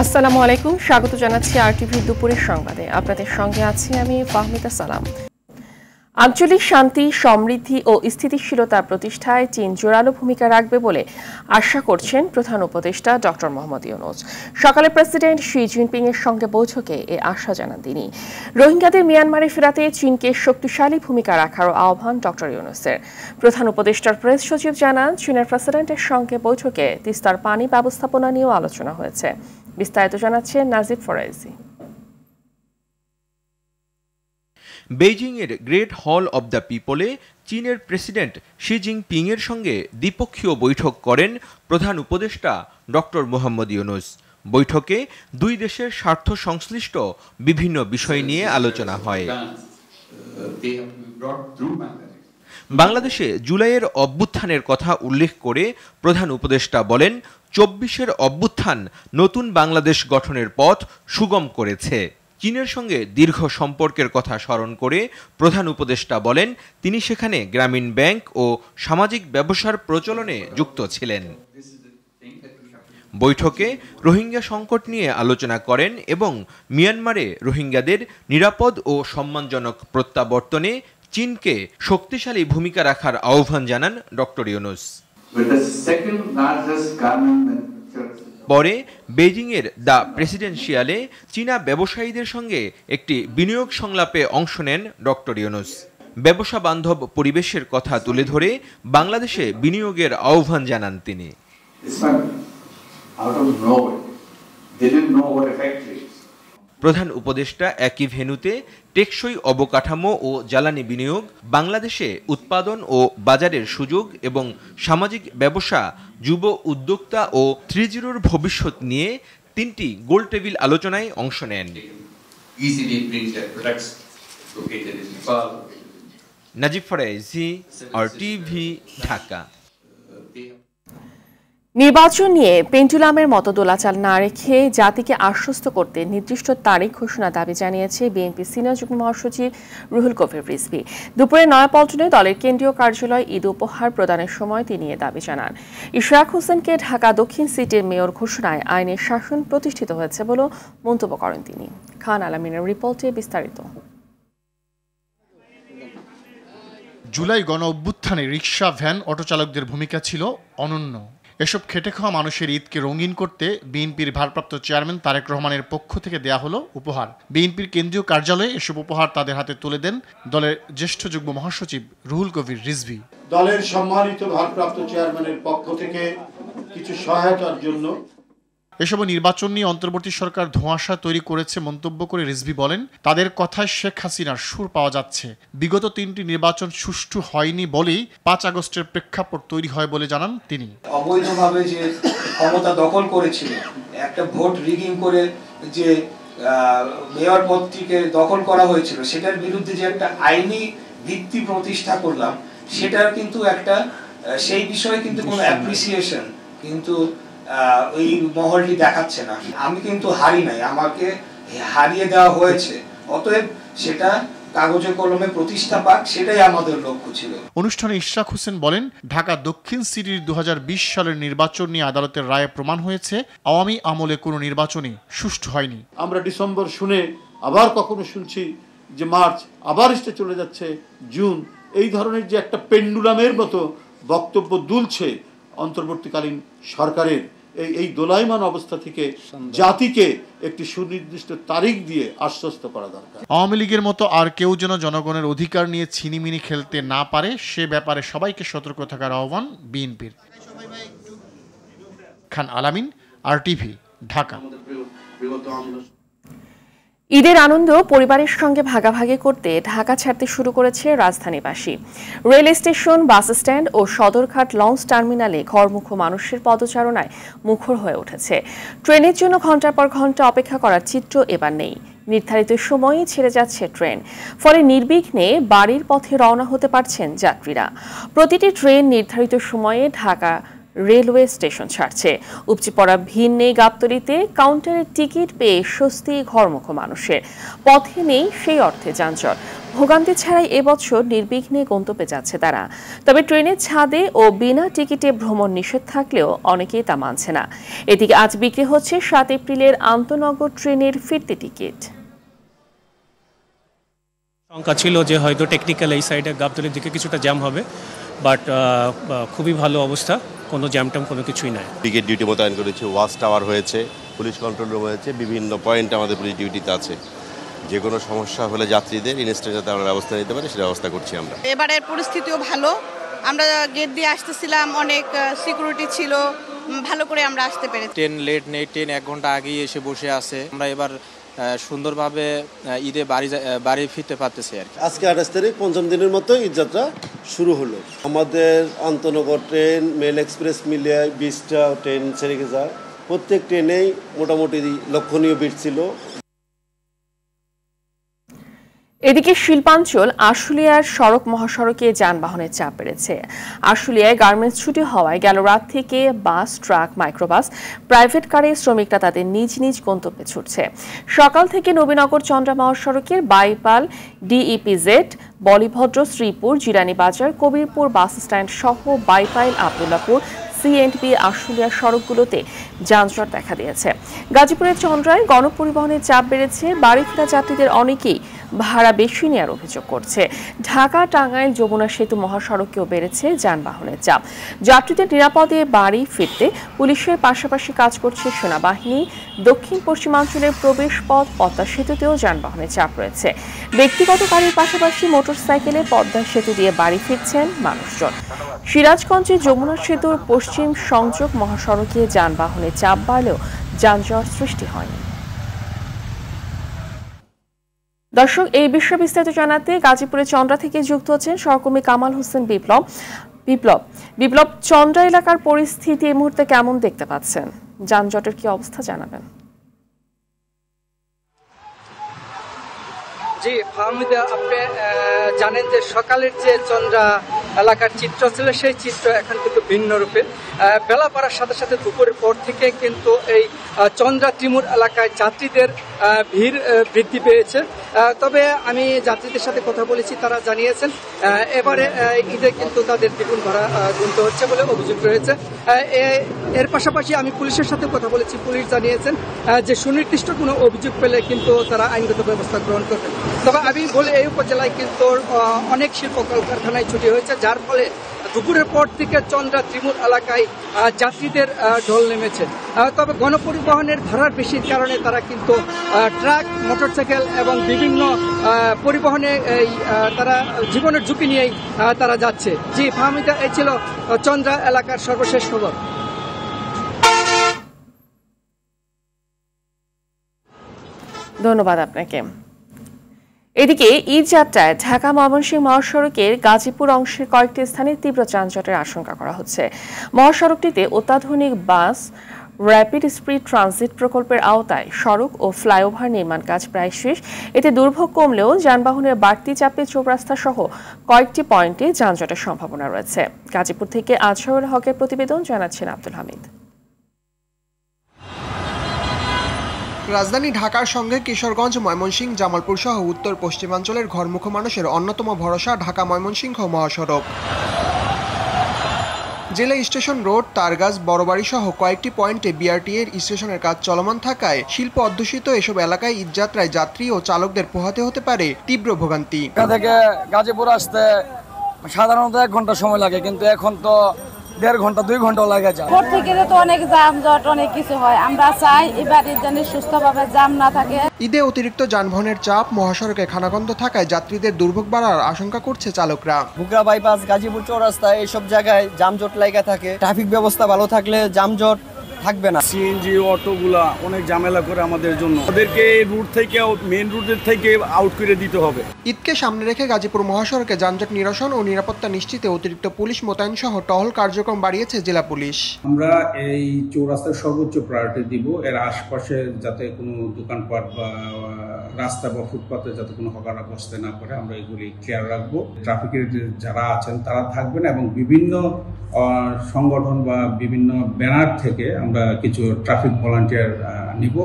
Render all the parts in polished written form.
আসসালামু আলাইকুম, স্বাগত জানাচ্ছি আরটিভির দুপুরের সংবাদে। আপনাদের সঙ্গে আছি আমি ফাহমিদা সালাম। আঞ্চলিক শান্তি, সমৃদ্ধি ও স্থিতিশীলতা প্রতিষ্ঠায় চীন জোরালো ভূমিকা রাখবে বলে আশা করছেন প্রধান উপদেষ্টা ডক্টর মোহাম্মদ ইউনূস। সকালে প্রেসিডেন্ট শি জিনপিং এর সঙ্গে বৈঠকে এ আশা জানান তিনি। রোহিঙ্গাদের মিয়ানমারে ফেরাতে চীনকে শক্তিশালী ভূমিকা রাখার আহ্বান ডক্টর ইউনূসের। প্রধান উপদেষ্টার প্রেস সচিব জানান, চীনের প্রেসিডেন্টের সঙ্গে বৈঠকে তিস্তার পানি ব্যবস্থাপনা নিয়েও আলোচনা হয়েছে। বিস্তারিত জানাচ্ছেন নাজিব ফরাইজি। বেইজিংয়ের গ্রেট হল অব দ্য পিপলে চীনের প্রেসিডেন্ট শি জিনপিং এর সঙ্গে দ্বিপক্ষীয় বৈঠক করেন প্রধান উপদেষ্টা ডক্টর মোহাম্মদ ইউনূস। বৈঠকে দুই দেশের স্বার্থ সংশ্লিষ্ট বিভিন্ন বিষয় নিয়ে আলোচনা হয়। বাংলাদেশে জুলাইয়ের অভ্যুত্থানের কথা উল্লেখ করে প্রধান উপদেষ্টা বলেন, ২৪-এর অভ্যুত্থান নতুন বাংলাদেশ গঠনের পথ সুগম করেছে। চীনের সঙ্গে দীর্ঘ সম্পর্কের কথা স্মরণ করে প্রধান উপদেষ্টা বলেন, তিনি সেখানে গ্রামীণ ব্যাংক ও সামাজিক ব্যবসার প্রচলনে যুক্ত ছিলেন। বৈঠকে রোহিঙ্গা সংকট নিয়ে আলোচনা করেন এবং মিয়ানমারে রোহিঙ্গাদের নিরাপদ ও সম্মানজনক প্রত্যাবর্তনে চীনকে শক্তিশালী ভূমিকা রাখার আহ্বান জানান ডক্টর ইউনূস। পরে বেইজিংয়ের দ্য প্রেসিডেন্সিয়ালে চীনা ব্যবসায়ীদের সঙ্গে একটি বিনিয়োগ সংলাপে অংশ নেন ডক্টর ইউনূস। ব্যবসা বান্ধব পরিবেশের কথা তুলে ধরে বাংলাদেশে বিনিয়োগের আহ্বান জানান তিনি। প্রধান উপদেষ্টা একই ভেন্যুতে টেকসই অবকাঠামো ও জ্বালানি বিনিয়োগ, বাংলাদেশে উৎপাদন ও বাজারের সুযোগ এবং সামাজিক ব্যবসা, যুব উদ্যোক্তা ও 3.0-র ভবিষ্যৎ নিয়ে 3টি গোলটেবিল আলোচনায় অংশ নেন। নাজিব ফরাইজি, আরটিভি, ঢাকা। নির্বাচন নিয়ে পেন্ডুলামের মতো দোলাচাল না রেখে জাতিকে আশ্বস্ত করতে নির্দিষ্ট তারিখ ঘোষণা দাবি জানিয়েছে বিএনপি সিনিয়র যুগ্ম মহাসচিব রুহুল কবির রিজভী। দুপুরে নয়াপল্টনে দলের কেন্দ্রীয় কার্যালয় ঈদ উপহার প্রদানের সময় তিনি এ দাবি জানান। ইশরাক হোসেনকে ঢাকা দক্ষিণ সিটির মেয়র ঘোষণায় আইনের শাসন প্রতিষ্ঠিত হয়েছে বলে মন্তব্য করেন তিনি। খান আলামিনের রিপোর্টে বিস্তারিত। জুলাই গণ অভ্যুত্থানে রিকশা, ভ্যান, অটোচালকদের ভূমিকা ছিল অনন্য। এসব খেটে খাওয়া মানুষের ঈদকে রঙিন করতে বিএনপির ভারপ্রাপ্ত চেয়ারম্যান তারেক রহমানের পক্ষ থেকে দেয়া হলো উপহার। বিএনপির কেন্দ্রীয় কার্যালয়ে এসব উপহার তাদের হাতে তুলে দেন দলের জ্যেষ্ঠ যুগ্ম মহাসচিব রুহুল কবির রিজভী। দলের সম্মানিত ভারপ্রাপ্ত চেয়ারম্যানের পক্ষ থেকে কিছু সহায়তার জন্য এসব নির্বাচন নিয়ে অন্তর্বর্তী সরকার ধোঁয়াশা তৈরি করেছে মন্তব্য করে রিজভী বলেন, তাদের কথায় শেখ হাসিনার সুর পাওয়া যাচ্ছে। বিগত 3টি নির্বাচন সুষ্ঠু হয়নি বলেই 5 আগস্টের প্রেক্ষাপট তৈরি হয় বলে জানান তিনি। অবৈধভাবে যে ক্ষমতা দখল করেছিল, একটা ভোট রিগিং করে যে মেয়র পদটিকে দখল করা হয়েছিল, সেটার বিরুদ্ধে যে একটা আইনি ভিত্তি প্রতিষ্ঠা করলাম, সেটার কিন্তু একটা সেই বিষয়ে কিন্তু কোনো অ্যাপ্রিসিয়েশন কিন্তু এই মহলটি দেখাচ্ছে না। আমি কিন্তু হারি নাই, আমাকে হারিয়ে দেওয়া হয়েছে। অতএব সেটা কাগজে কলমে প্রতিষ্ঠা পাক, সেটাই আমাদের লক্ষ্য ছিল। অনুষ্ঠানে ইশরাক হোসেন বলেন, ঢাকা দক্ষিণ সিটির 2020 সালের নির্বাচন নিয়ে আদালতের রায়ে প্রমাণ হয়েছে আওয়ামী আমলে কোনো নির্বাচনই সুষ্ঠু হয়নি। আমরা ডিসেম্বর শুনে আবার কখনো শুনছি যে মার্চ, আবার এসে চলে যাচ্ছে জুন। এই ধরনের যে একটা পেন্ডুলামের মতো বক্তব্য দুলছে অন্তর্বর্তীকালীন সরকারের, এই দোলায়মান অবস্থা থেকে জাতিকে একটি সুনির্দিষ্ট তারিখ দিয়ে আশ্বস্ত করা দরকার। আওয়ামী লীগের মতো আর কেউ যেন জনগণের অধিকার নিয়ে ছিনিমিনি খেলতে না পারে, সে ব্যাপারে সবাইকে সতর্ক থাকার আহ্বান বিএনপির। খান আলামিন, আরটিভি, ঢাকা। ঈদের আনন্দ পরিবারের সঙ্গে ভাগাভাগি করতে ঢাকা ছাড়তে শুরু করেছে রাজধানীবাসী। রেল স্টেশন, বাস স্ট্যান্ড ও সদরঘাট লঞ্চ টার্মিনালে ঘরমুখো মানুষের পদচারণায় মুখর হয়ে উঠেছে। ট্রেনের জন্য ঘণ্টার পর ঘণ্টা অপেক্ষা করার চিত্র এবার নেই। নির্ধারিত সময়ে ছেড়ে যাচ্ছে ট্রেন, ফলে নির্বিঘ্নে বাড়ির পথে রওনা হতে পারছেন যাত্রীরা। প্রতিটি ট্রেন নির্ধারিত সময়ে ঢাকা রেলওয়ে স্টেশন ছাড়ছে। উপচে পড়া ভিড় নেই গাবতলীতে, কাউন্টারে টিকিট পেয়ে স্বস্তি ঘরমুখো মানুষের। পথে নেই সেই অর্থে যানজট। ভোগান্তি ছাড়াই এবছর নির্বিঘ্নে গন্তব্যে যাচ্ছে তারা। তবে ট্রেনের ছাদে ও বিনা টিকিটে ভ্রমণ নিষেধ থাকলেও অনেকেই তা মানছে না। এদিকে আজ বিক্রি হচ্ছে 7 এপ্রিলের আন্তনগর ট্রেনের ফিরতি টিকিট। শঙ্কা ছিল যে হয়তো টেকনিক্যাল এই সাইডে গাবতলীর দিকে কিছুটা জ্যাম হবে, বাট খুবই ভালো অবস্থা, কোনো জ্যামটাম কোনো কিছুই নাই। পিকেট ডিউটি মোতায়েন করেছে, ওয়াচ টাওয়ার হয়েছে, পুলিশ কন্ট্রোল রুম হয়েছে, বিভিন্ন পয়েন্টে আমাদের পুলিশ ডিউটিতে আছে। যে কোনো সমস্যা হলে যাত্রীদের ইনস্ট্যান্ট যাতে আমরা ব্যবস্থা নিতে পারি সেটা ব্যবস্থা করছি আমরা। এবারের পরিস্থিতিও ভালো, আমরা গেট দিয়ে আসতেছিলাম, অনেক সিকিউরিটি ছিল, ভালো করে আমরা আসতে পেরেছি। ট্রেন লেট নেই, ট্রেন 1 ঘন্টা আগেই এসে বসে আছে। আমরা এবার সুন্দরভাবে ঈদে বাড়ি ফিরতে পারতেছি আর কি। আজকে 28 তারিখ, 5ম দিনের মতো ঈদযাত্রা শুরু হলো। আমাদের আন্তনগর ট্রেন, মেল এক্সপ্রেস মিলিয়ে 20টা ট্রেন ছেড়ে গেছে। প্রত্যেক ট্রেনেই মোটামুটি লক্ষণীয় ভিড় ছিল। এদিকে শিল্পাঞ্চল আশুলিয়ার সড়ক মহাসড়কে যানবাহনের চাপ বেড়েছে। আশুলিয়ায় গার্মেন্টস ছুটি হওয়ায় গেল রাত থেকে বাস, ট্রাক, মাইক্রোবাস, প্রাইভেট কারে শ্রমিকরা তাদের নিজ নিজ গন্তব্যে ছুটছে। সকাল থেকে নবীনগর চন্দ্রা মহাসড়কের বাইপাল, ডিইপিজেড, বলিভদ্র, শ্রীপুর, জিরানী বাজার, কবিরপুর বাস স্ট্যান্ড সহ বাইপাইল, আব্দুল্লাপুর, সিএন্ডবি আশুলিয়া সড়কগুলোতে যানজট দেখা দিয়েছে। গাজীপুরের চন্দ্রায় গণপরিবহনের চাপ বেড়েছে। বাড়ি ফেরা যাত্রীদের অনেকেই ভাড়া বেশি নেওয়ার অভিযোগ করছে। ঢাকা, টাঙ্গাইল, যমুনা সেতু মহাসড়কেও বেড়েছে যানবাহনের চাপ। যাত্রীদের নিরাপদে বাড়ি ফিরতে পুলিশের পাশাপাশি কাজ করছে সেনাবাহিনী। দক্ষিণ পশ্চিমাঞ্চলের প্রবেশ পথ পদ্মা সেতুতেও যানবাহনের চাপ রয়েছে। ব্যক্তিগত গাড়ির পাশাপাশি মোটরসাইকেলে পদ্মা সেতু দিয়ে বাড়ি ফিরছেন মানুষজন। সিরাজগঞ্জে যমুনা সেতুর পশ্চিম সংযোগ মহাসড়কে যানবাহনের চাপ বাড়লেও যানজট সৃষ্টি হয়নি। দর্শক, এই বিষয়ে বিস্তারিত জানাতে গাজীপুরের চন্দ্রা থেকে যুক্ত হচ্ছেন সহকর্মী কামাল হোসেন বিপ্লব। চন্দ্রা এলাকার পরিস্থিতি এই মুহূর্তে কেমন দেখতে পাচ্ছেন? যানজটের কি অবস্থা জানাবেন? জি ফাহমিদা, আপনি জানেন যে সকালের যে চন্দ্রা এলাকার চিত্র ছিল সেই চিত্র এখন কিন্তু ভিন্ন রূপের। বেলা বাড়ার সাথে সাথে দুপুরের পর থেকে কিন্তু এই চন্দ্রা ত্রিমুর এলাকায় যাত্রীদের ভিড় বৃদ্ধি পেয়েছে। তবে আমি যাত্রীদের সাথে কথা বলেছি, তারা জানিয়েছেন এবারে ঈদে কিন্তু তাদের দ্বিগুণ ভাড়া গুনতে হচ্ছে বলে অভিযোগ রয়েছে। এর পাশাপাশি আমি পুলিশের সাথে কথা বলেছি, পুলিশ জানিয়েছেন যে সুনির্দিষ্ট কোনো অভিযোগ পেলে কিন্তু তারা আইনগত ব্যবস্থা গ্রহণ করবেন। তবে আমি বলি, এই উপজেলায় কিন্তু অনেক শিল্প কলকারখানায় ছুটি হয়েছে, যার ফলে দুপুরের পর থেকে চন্দ্রা ত্রিমুর এলাকায় যাত্রীদের ঢল নেমেছে। তবে গণপরিবহনের ভাড়ার বেশির কারণে তারা কিন্তু ট্রাক, মোটরসাইকেল এবং বিভিন্ন পরিবহনে তারা জীবনের ঝুঁকি নিয়েই তারা যাচ্ছে। জি ফাহমিদা, এই ছিল চন্দ্রা এলাকার সর্বশেষ খবর। ধন্যবাদ আপনাকে। এদিকে ঈদ যাত্রায় ঢাকা ময়মনসিংহ মহাসড়কের গাজীপুর অংশের কয়েকটি স্থানে তীব্র যানজটের আশঙ্কা করা হচ্ছে। মহাসড়কটিতে অত্যাধুনিক বাস, র্যাপিড স্পিড ট্রানজিট প্রকল্পের আওতায় সড়ক ও ফ্লাইওভার নির্মাণ কাজ প্রায় শেষ। এতে দুর্ভোগ কমলেও যানবাহনের বাড়তি চাপে চৌরাস্তা সহ কয়েকটি পয়েন্টে যানজটের সম্ভাবনা রয়েছে। গাজীপুর থেকে আজহারুল হকের প্রতিবেদন, জানাচ্ছেন আব্দুল হামিদ। রাজধানী ঢাকার সঙ্গে কিশোরগঞ্জ, ময়মনসিংহ, জামালপুর সহ উত্তর পশ্চিমাঞ্চলের ঘরমুখো মানুষের অন্যতম ভরসা ঢাকা ময়মনসিংহ মহাসড়ক। জেলা স্টেশন রোড, তারগাছ, বড়বাড়ি সহ কয়েকটি পয়েন্টে বিআরটিএর স্টেশনের কাজ চলমান থাকায় শিল্প অধ্যুষিত এসব এলাকায় ঈদযাত্রায় যাত্রী ও চালকদের পোহাতে হতে পারে তীব্র ভোগান্তি। থেকে গাজীপুর আসতে সাধারণত 1 ঘন্টা সময় লাগে, কিন্তু এখন তো 1.5 ঘন্টা 2 ঘন্টাও লাগে যায়। ভোর থেকে তো অনেক যানজট, অনেক কিছু হয়। আমরা চাই এবারে যেন সুস্থভাবে জ্যাম না থাকে। ঈদে অতিরিক্ত যানবাহনের চাপ, মহাসড়কে খানাখন্দ থাকায় যাত্রীদের দুর্ভোগ বাড়ার আশঙ্কা করছে চালকরা। বুকরা বাইপাস, গাজীপুর চৌরাস্তা এইসব জায়গায় যানজট লাগা থাকে। ট্রাফিক ব্যবস্থা ভালো থাকলে যানজট থাকবে না। সিএনজি অটোগুলা অনেক ঝামেলা করে আমাদের জন্য, ওদেরকে এই রুট থেকে মেইন রুটের থেকে আউট করে দিতে হবে। ঈদকে সামনে রেখে গাজীপুর মহাসড়কে যানজট নিরসন ও নিরাপত্তা নিশ্চিতে অতিরিক্ত পুলিশ মোতায়েন সহ টহল কার্যক্রম বাড়িয়েছে জেলা পুলিশ। আমরা এই চৌরাস্তার সর্বোচ্চ প্রায়োরিটি দিব, এর আশপাশে যাতে কোনো দোকানপাট বা রাস্তা বা ফুটপাতে যাতে কোনো হকাররা বসতে না পারে, আমরা এগুলি খেয়াল রাখবো। ট্রাফিকের যারা আছেন তারা থাকবেন এবং বিভিন্ন সংগঠন বা বিভিন্ন ব্যানার থেকে আমরা কিছু ট্রাফিক ভলান্টিয়ার নিব।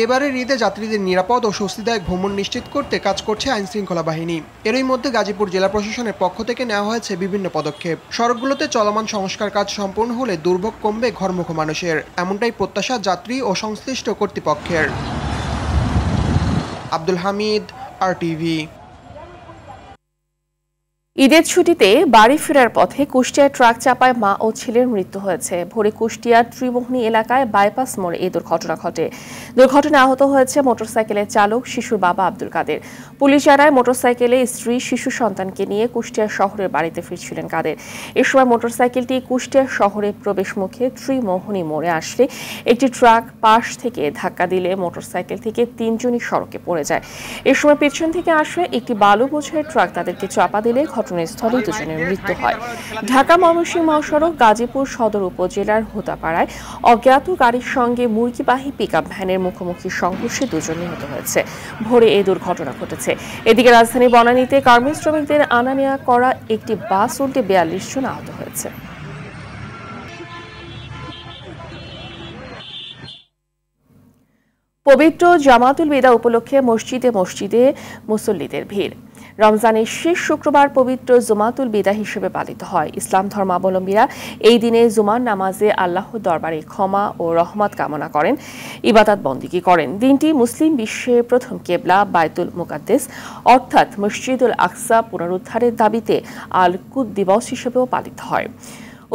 এবারের ঈদে যাত্রীদের নিরাপদ ও স্বস্তিদায়ক ভ্রমণ নিশ্চিত করতে কাজ করছে আইন শৃঙ্খলা বাহিনী। এরই মধ্যে গাজীপুর জেলা প্রশাসনের পক্ষ থেকে নেওয়া হয়েছে বিভিন্ন পদক্ষেপ। সড়কগুলোতে চলমান সংস্কার কাজ সম্পূর্ণ হলে দুর্ভোগ কমবে ঘরমুখো মানুষের, এমনটাই প্রত্যাশা যাত্রী ও সংশ্লিষ্ট কর্তৃপক্ষের। আব্দুল হামিদ, RTV। ঈদের ছুটিতে বাড়ি ফেরার পথে কুষ্টিয়ার ট্রাক চাপায় মা ও ছেলের মৃত্যু হয়েছে। ভোরে কুষ্টিয়ার ত্রিমোহনী এলাকায় বাইপাস মোড়ে এই দুর্ঘটনা ঘটে। দুর্ঘটনায় আহত হয়েছে মোটরসাইকেলের চালক শিশুর বাবা আব্দুল কাদের। পুলিশ জানায় মোটরসাইকেলে স্ত্রী শিশু সন্তানকে নিয়ে কুষ্টিয়া শহরের বাড়িতে ফিরছিলেন কাদের। এ সময় মোটরসাইকেলটি কুষ্টিয়া শহরে প্রবেশ মুখে ত্রিমোহনী মোড়ে আসলে একটি ট্রাক পাশ থেকে ধাক্কা দিলে মোটরসাইকেল থেকে তিনজনই সড়কে পড়ে যায়। এ সময় পেছন থেকে আসে একটি বালু বোঝাই ট্রাক তাদেরকে চাপা দিলে ঘটনাস্থলে দুজনের মৃত্যু হয়। ঢাকা ময়মনসিংহ মহাসড়ক গাজীপুর সদর উপজেলার হোতাপাড়ায় অজ্ঞাত গাড়ির সঙ্গে মুরগিবাহী পিকআপ ভ্যানের মুখোমুখি সংঘর্ষে দুজন নিহত হয়েছে। ভোরে এই দুর্ঘটনা ঘটেছে। এদিকে রাজধানী বনানীতে গার্মেন্টস শ্রমিকদের আনা নেওয়া করা একটি বাস উল্টে 42 জন আহত হয়েছে। পবিত্র জামাতুল বিদা উপলক্ষে মসজিদে মসজিদে মুসল্লিদের ভিড়। রমজানের শেষ শুক্রবার পবিত্র জুমাতুল বিদা হিসেবে পালিত হয়। ইসলাম ধর্মাবলম্বীরা এই দিনে জুমার নামাজে আল্লাহর দরবারে ক্ষমা ও রহমত কামনা করেন, ইবাদত বন্দেগী করেন। দিনটি মুসলিম বিশ্বের প্রথম কেবলা বাইতুল মুকাদ্দেস অর্থাৎ মসজিদুল আকসা পুনরুদ্ধারের দাবিতে আল কুদ দিবস হিসেবেও পালিত হয়।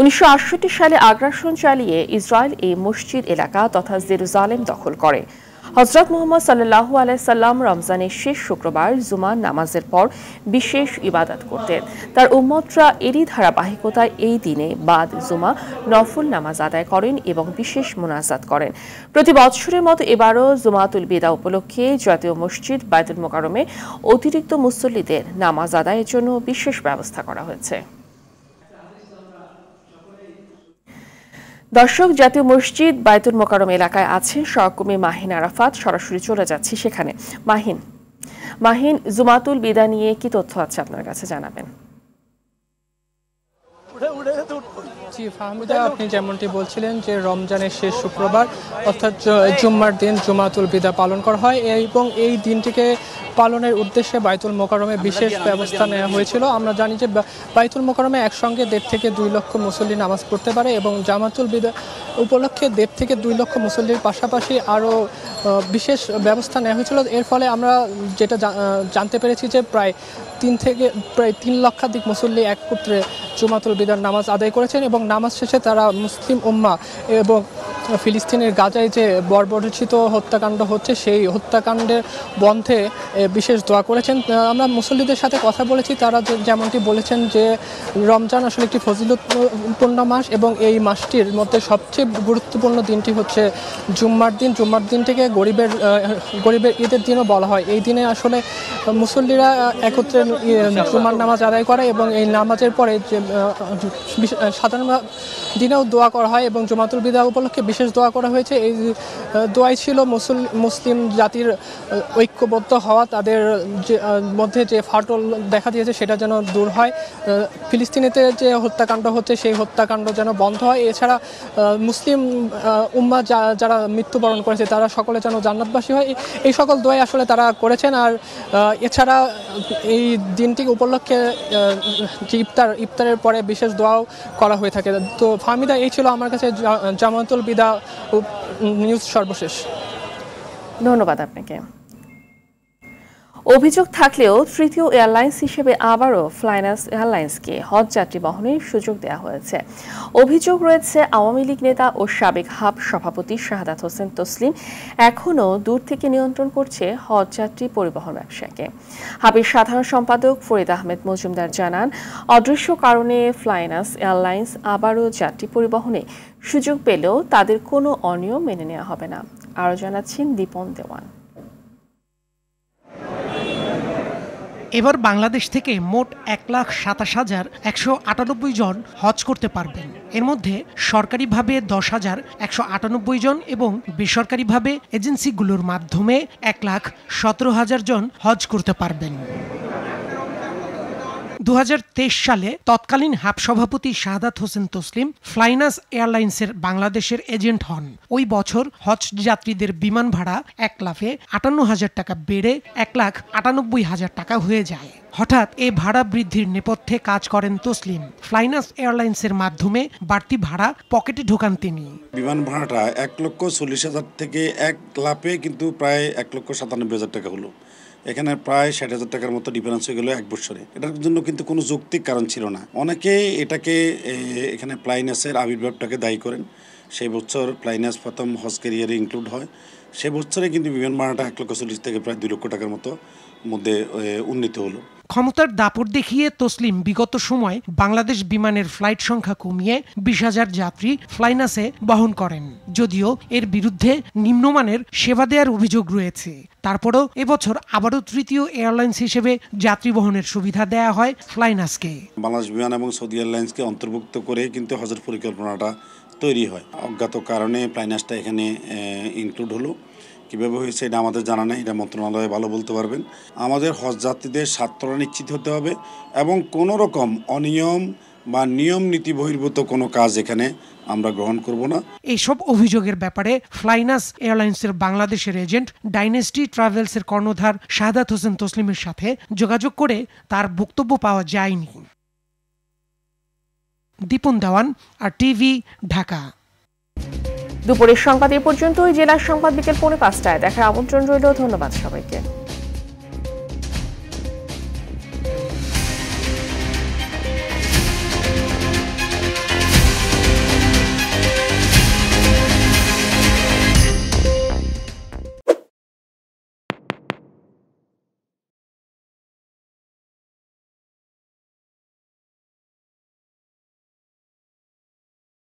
1968 সালে আগ্রাসন চালিয়ে ইসরায়েল এই মসজিদ এলাকা তথা জেরুজালেম দখল করে। হযরত মুহাম্মদ সাল্লাল্লাহু আলাইহি সাল্লাম রমজানের শেষ শুক্রবার জুমার নামাজের পর বিশেষ ইবাদত করতেন। তার উম্মতরা এরই ধারাবাহিকতায় এই দিনে বাদ জুমা নফল নামাজ আদায় করেন এবং বিশেষ মুনাজাত করেন। প্রতি বছরের মতো এবারও জুমাতুল বিদা উপলক্ষে জাতীয় মসজিদ বাইতুল মোকাররমে অতিরিক্ত মুসল্লিদের নামাজ আদায়ের জন্য বিশেষ ব্যবস্থা করা হয়েছে। দর্শক, জাতীয় মসজিদ বাইতুল মোকাররম এলাকায় আছেন সহকর্মী মাহিন আরাফাত। সরাসরি চলে যাচ্ছি সেখানে। মাহিন, জুমাতুল বিদা নিয়ে কি তথ্য আছে আপনার কাছে জানাবেন? জি ফাহমিদা, আপনি যেমনটি বলছিলেন যে রমজানের শেষ শুক্রবার অর্থাৎ জুম্মার দিন জুমাতুল বিদা পালন করা হয় এবং এই দিনটিকে পালনের উদ্দেশ্যে বাইতুল মোকাররমে বিশেষ ব্যবস্থা নেওয়া হয়েছিল। আমরা জানি যে বাইতুল মোকাররমে একসঙ্গে 1.5 থেকে 2 লক্ষ মুসল্লি নামাজ পড়তে পারে এবং জামাতুল বিদা উপলক্ষে 1.5 থেকে 2 লক্ষ মুসল্লির পাশাপাশি আরও বিশেষ ব্যবস্থা নেওয়া হয়েছিল। এর ফলে আমরা যেটা জানতে পেরেছি যে প্রায় 3 লক্ষাধিক মুসল্লি একত্রে জুমাতুল বিদার নামাজ আদায় করেছেন এবং নামাজ শেষে তারা মুসলিম উম্মাহ এবং ফিলিস্তিনের গাজায় যে বর্বরচিত হত্যাকাণ্ড হচ্ছে সেই হত্যাকাণ্ডের বন্ধে বিশেষ দোয়া করেছেন। আমরা মুসল্লিদের সাথে কথা বলেছি, তারা যেমনটি বলেছেন যে রমজান আসলে একটি ফজিলতপূর্ণ মাস এবং এই মাসটির মধ্যে সবচেয়ে গুরুত্বপূর্ণ দিনটি হচ্ছে জুম্মার দিন। জুম্মার দিনটিকে গরিবের ঈদের দিনও বলা হয়। এই দিনে আসলে মুসল্লিরা একত্রে জুম্মার নামাজ আদায় করে এবং এই নামাজের পরে যে সাধারণ দিনেও দোয়া করা হয় এবং জুমাতুল বিদা উপলক্ষে বিশেষ দোয়া করা হয়েছে। এই দোয়াই ছিল মুসলিম জাতির ঐক্যবদ্ধ হওয়া, তাদের মধ্যে যে ফাটল দেখা দিয়েছে সেটা যেন দূর হয়, ফিলিস্তিনেতে যে হত্যাকাণ্ড হচ্ছে সেই হত্যাকাণ্ড যেন বন্ধ হয়। এছাড়া মুসলিম উম্মাহ যারা মৃত্যুবরণ করেছে তারা সকলে যেন জান্নাতবাসী হয়, এই সকল দোয়াই আসলে তারা করেছেন। আর এছাড়া এই দিনটি উপলক্ষে যে ইফতারের পরে বিশেষ দোয়াও করা হয়ে থাকে। তো ফাহমিদা, এই ছিল আমার কাছে জামাতুল বিদা নিউজ সর্বশেষ। ধন্যবাদ আপনাকে। অভিযোগ থাকলেও তৃতীয় এয়ারলাইন্স হিসেবে আবারও ফ্লাইনাস এয়ারলাইন্সকে হজ যাত্রী বহনের সুযোগ দেওয়া হয়েছে। অভিযোগ রয়েছে আওয়ামী লীগ নেতা ও সাবেক হাব সভাপতি শাহাদাত হোসেন তসলিম এখনও দূর থেকে নিয়ন্ত্রণ করছে হজ যাত্রী পরিবহন ব্যবসাকে। হাবের সাধারণ সম্পাদক ফরিদ আহমেদ মজুমদার জানান, অদৃশ্য কারণে ফ্লাইনাস এয়ারলাইন্স আবারও যাত্রী পরিবহনে সুযোগ পেলেও তাদের কোনো অনিয়ম মেনে নেওয়া হবে না। আরও জানাচ্ছেন দীপন দেওয়ান। এবার বাংলাদেশ থেকে মোট 1,27,198 জন হজ করতে পারবেন। এর মধ্যে সরকারিভাবে 10,198 জন এবং বেসরকারিভাবে এজেন্সিগুলোর মাধ্যমে 1,17,000 জন হজ করতে পারবেন। 2023 সালে তৎকালীন হাব সভাপতি শাহাদাত হোসেন তসলিম ফ্লাইনাস এয়ারলাইন্সের বাংলাদেশের এজেন্ট হন। ওই বছর হজ যাত্রীদের বিমান ভাড়া 1,58,000 টাকা বেড়ে 1,98,000 টাকা হয়ে যায়। হঠাৎ এই ভাড়া বৃদ্ধির নেপথ্যে কাজ করেন তসলিম। ফ্লাইনাস এয়ারলাইন্সের মাধ্যমে বাড়তি ভাড়া পকেটে ঢোকান তিনি। বিমান ভাড়াটা 1,40,000 থেকে 1 লাফে কিন্তু প্রায় 1,97,000 টাকা হলো। এখানে প্রায় 60,000 টাকার মতো ডিফারেন্স হয়ে গেল এক বছরে। এটার জন্য কিন্তু কোনো যৌক্তিক কারণ ছিল না। অনেকেই এটাকে এখানে ফ্লাইনাসের আবির্ভাবটাকে দায়ী করেন। সেই বছর ফ্লাইনাস প্রথম হজ ক্যারিয়ারে ইনক্লুড হয়। সেই বছরে কিন্তু বিমান ভাড়াটা 1,40,000 থেকে প্রায় 2 লক্ষ টাকার মতো মধ্যে উন্নীত হলো। ক্ষমতার দাপট দেখিয়ে তসলিম বিগত সময় বাংলাদেশ বিমানের ফ্লাইট সংখ্যা কমিয়ে 20,000 যাত্রী ফ্লাইনাসে বহন করেন। যদিও এর বিরুদ্ধে নিম্নমানের সেবা দেওয়ার অভিযোগ রয়েছে। তারপরও এবছর আবারও তৃতীয় এয়ারলাইন্স হিসেবে যাত্রী বহনের সুবিধা দেয়া হয় ফ্লাইনাসকে। বাংলাদেশ বিমান এবং সৌদি এয়ারলাইন্সকে অন্তর্ভুক্ত করে কিন্তু হজের পরিকল্পনাটা তৈরি হয়। অজ্ঞাত কারণে ফ্লাইনাসটা এখানে ইনক্লুড হলো। কীভাবে হয়েছে এটা আমাদের জানা নেই, এটা মন্ত্রণালয়ে ভালো বলতে পারবেন। আমাদের হজ যাত্রীদের স্বার্থটা নিশ্চিত হতে হবে এবং কোনো রকম অনিয়ম বা নিয়ম নীতি বহির্ভূত কোনো কাজ এখানে আমরা গ্রহণ করব না। এইসব অভিযোগের ব্যাপারে ফ্লাইনাস এয়ারলাইন্সের বাংলাদেশের এজেন্ট ডাইনেস্টি ট্রাভেলসের কর্ণধার শাহাদাত হোসেন তসলিমের সাথে যোগাযোগ করে তার বক্তব্য পাওয়া যায়নি। দীপন দেওয়ান, আর টিভি, ঢাকা। দুপুরের সংবাদ এ পর্যন্তই। জেলার সংবাদ বিকেল 5:45টায় দেখার আমন্ত্রণ রইল। ধন্যবাদ সবাইকে।